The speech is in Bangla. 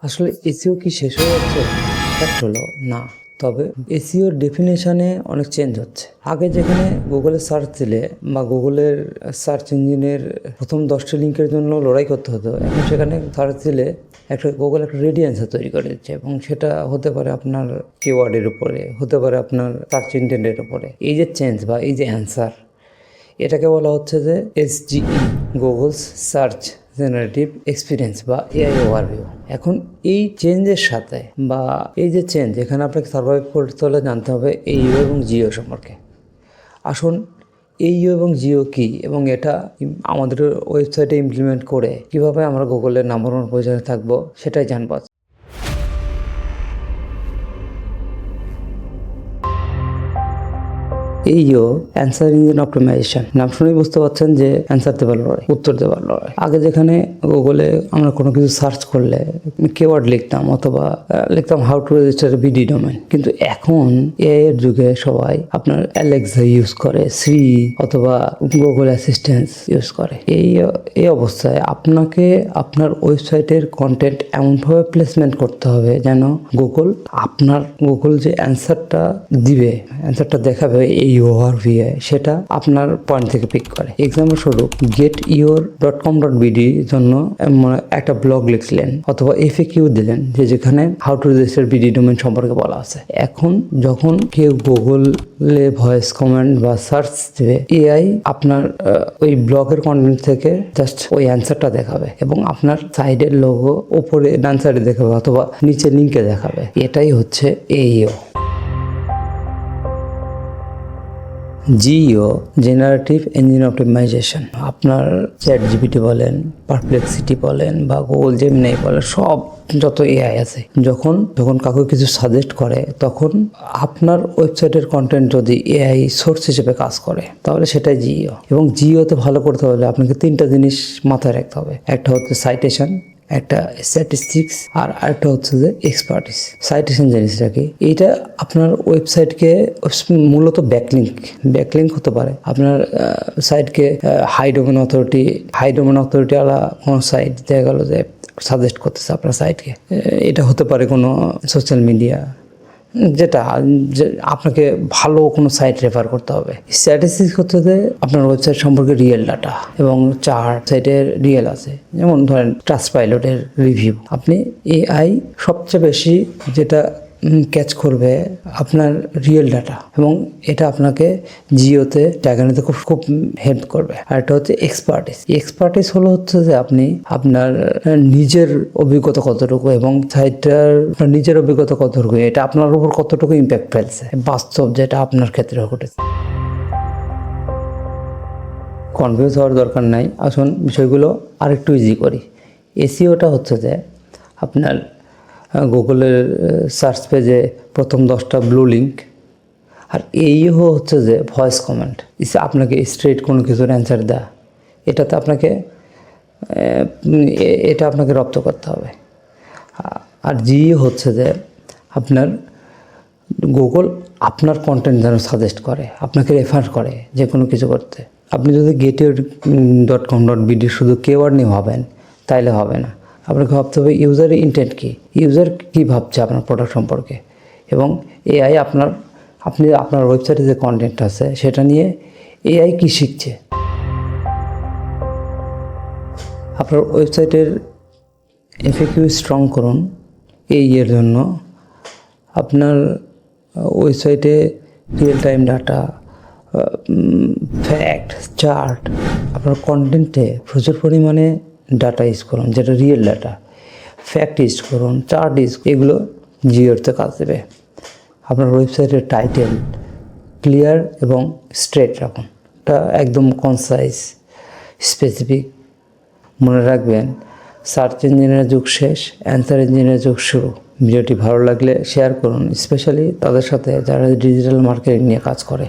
আসলে এসইও কি শেষ হয়ে যাচ্ছে? ফ্যাক্ট হলো না। তবে এসইওর ডেফিনেশনে অনেক চেঞ্জ হচ্ছে। আগে যেখানে গুগলে সার্চ দিলে বা গুগলের সার্চ ইঞ্জিনের প্রথম 10টি লিঙ্কের জন্য লড়াই করতে হতো, এখন সেখানে সার্চ দিলে গুগল একটা রেডি অ্যান্সার তৈরি করে দিচ্ছে, এবং সেটা হতে পারে আপনার কিওয়ার্ডের উপরে, হতে পারে আপনার সার্চ ইন্টেন্টের উপরে। এই যে চেঞ্জ বা এই যে অ্যান্সার, এটাকে বলা হচ্ছে যে এসজিই, গুগলস সার্চ জেনারেটিভ এক্সপিরিয়েন্স বা এআই ওভারভিউ। এখন এই চেঞ্জের সাথে বা এই যে চেঞ্জ, এখানে আপনাকে সার্ভাইভ করতে হলে জানতে হবে এইও এবং জিও সম্পর্কে। আসুন এইও এবং জিও কী এবং এটা আমাদের ওয়েবসাইটে ইমপ্লিমেন্ট করে কিভাবে আমরা গুগলের নাম্বার ওয়ান পজিশনে থাকবো সেটাই জানবো। এইও অ্যান্সার ইঞ্জিন অপটিমাইজেশন, নাম শুনেই বুঝতে পারছেন যে অ্যান্সার দেওয়ার লড়াই, উত্তর দেওয়ার লড়াই। আগে যেখানে গুগলে আমরা কোনো কিছু সার্চ করলে কিওয়ার্ড লিখতাম অথবা লিখতাম how to register BD domain, কিন্তু এখন এআই এর যুগে সবাই আপনার অ্যালেক্সা ইউজ করে, সিরি অথবা গুগল অ্যাসিস্ট্যান্ট ইউজ করে। এই অবস্থায় আপনাকে আপনার ওয়েবসাইটের কন্টেন্ট এমনভাবে প্লেসমেন্ট করতে হবে যেন গুগল যে অ্যান্সারটা দিবে, অ্যান্সারটা দেখাবে এই ওভারভিউ, সেটা আপনার পয়েন্ট থেকে পিক করে। এক্সাম্পল স্বরূপ getyour.com.bd জন্য একটা ব্লগ লিখলেন অথবা এফএকিউ দিলেন যেখানে how to register BD domain সম্পর্কে বলা আছে। এখন যখন কেউ গুগলে ভয়েস কমেন্ট বা সার্চ দেবে, এআই আপনার ওই ব্লগের কন্টেন্ট থেকে জাস্ট ওই অ্যান্সারটা দেখাবে এবং আপনার সাইডের লোগো ওপরে ডান সাইডে দেখাবে অথবা নিচে লিঙ্কে দেখাবে। এটাই হচ্ছে এইও। জিও জেনারেটিভ ইঞ্জিন অপটিমাইজেশন, আপনার চ্যাট জিপিটি বলেন, পারপ্লেক্সিটি বলেন বা গুগল জেমিনাই বলেন, সব যত এআই আছে, যখন কাউকে কিছু সাজেস্ট করে, তখন আপনার ওয়েবসাইটের কন্টেন্ট যদি এআই সোর্স হিসেবে কাজ করে তাহলে সেটাই জিও। এবং জিওতে ভালো করতে হলে আপনাকে 3টা জিনিস মাথায় রাখতে হবে। একটা হচ্ছে সাইটেশন, একটা স্ট্যাটিস্টিক্স, আর আরেকটা হচ্ছে যে এক্সপার্টিস। সাইটেশন জিনিসটা কি? এইটা আপনার ওয়েবসাইটকে মূলত ব্যাকলিঙ্ক হতে পারে আপনার সাইটকে হাই ডোমেন অথরিটি আলা কোনো সাইট দেখা গেল যে সাজেস্ট করতেছে আপনার সাইটকে। এটা হতে পারে কোনো সোশ্যাল মিডিয়া, যেটা আপনাকে ভালো কোনো সাইট রেফার করতে হবে। স্ট্যাটিস্টিক্স হচ্ছে আপনার ওয়েবসাইট সম্পর্কে রিয়েল ডাটা এবং চার্ট সাইটের রিয়েল আছে, যেমন ধরেন ট্রাস্টপাইলটের রিভিউ। আপনি এআই সবচেয়ে বেশি যেটা ক্যাচ করবে আপনার রিয়েল ডাটা, এবং এটা আপনাকে জিওতে জায়গা নিতে খুব হেল্প করবে। আর এটা হচ্ছে এক্সপার্টিস হলো হচ্ছে যে আপনি আপনার নিজের অভিজ্ঞতা কতটুকু এবং সাইটটার আপনার নিজের অভিজ্ঞতা কতটুকু, এটা আপনার উপর কতটুকু ইম্প্যাক্ট ফেলছে বাস্তব, যেটা আপনার ক্ষেত্রে ঘটেছে। কনফিউজ হওয়ার দরকার নাই, আসুন বিষয়গুলো আরেকটু ইজি করি। এসইওটা হচ্ছে যে আপনার গুগলের সার্চ পেজে প্রথম 10টা ব্লু লিঙ্ক, আর এইও হচ্ছে যে ভয়েস কমেন্ট, আপনাকে স্ট্রেট কোনো কিছুর অ্যান্সার দেয়া, এটা আপনাকে রপ্ত করতে হবে। আর জিও হচ্ছে যে আপনার গুগল আপনার কন্টেন্ট যেন সাজেস্ট করে, আপনাকে রেফার করে যে কোনো কিছু করতে। আপনি যদি getyour.com.bd শুধু কিওয়ার্ড নিয়ে ভাবেন তাইলে হবে না, আপনাকে ভাবতে হবে ইউজারের ইন্টেন্ট কী, ইউজার কী ভাবছে আপনার প্রোডাক্ট সম্পর্কে, এবং এআই আপনি আপনার ওয়েবসাইটে যে কন্টেন্ট আছে সেটা নিয়ে এআই কী শিখছে। আপনার ওয়েবসাইটের এফএকিউ স্ট্রং করুন। এর জন্য আপনার ওয়েবসাইটে real time data, fact, chart, আপনার কন্টেন্টে প্রচুর পরিমাণে ডাটা ইউজ করুন, যেটা রিয়েল ডাটা। ফ্যাক্ট ইউজ করুন, চার্ট এগুলো জিওতে কাজ দেবে। আপনার ওয়েবসাইটের টাইটেল ক্লিয়ার এবং স্ট্রেট রাখুন, এটা একদম কনসাইজ, স্পেসিফিক। মনে রাখবেন, সার্চ ইঞ্জিনের যুগ শেষ, অ্যান্সার ইঞ্জিনের যুগ শুরু। ভিডিওটি ভালো লাগলে শেয়ার করুন, স্পেশালি তাদের সাথে যারা ডিজিটাল মার্কেটিং নিয়ে কাজ করে।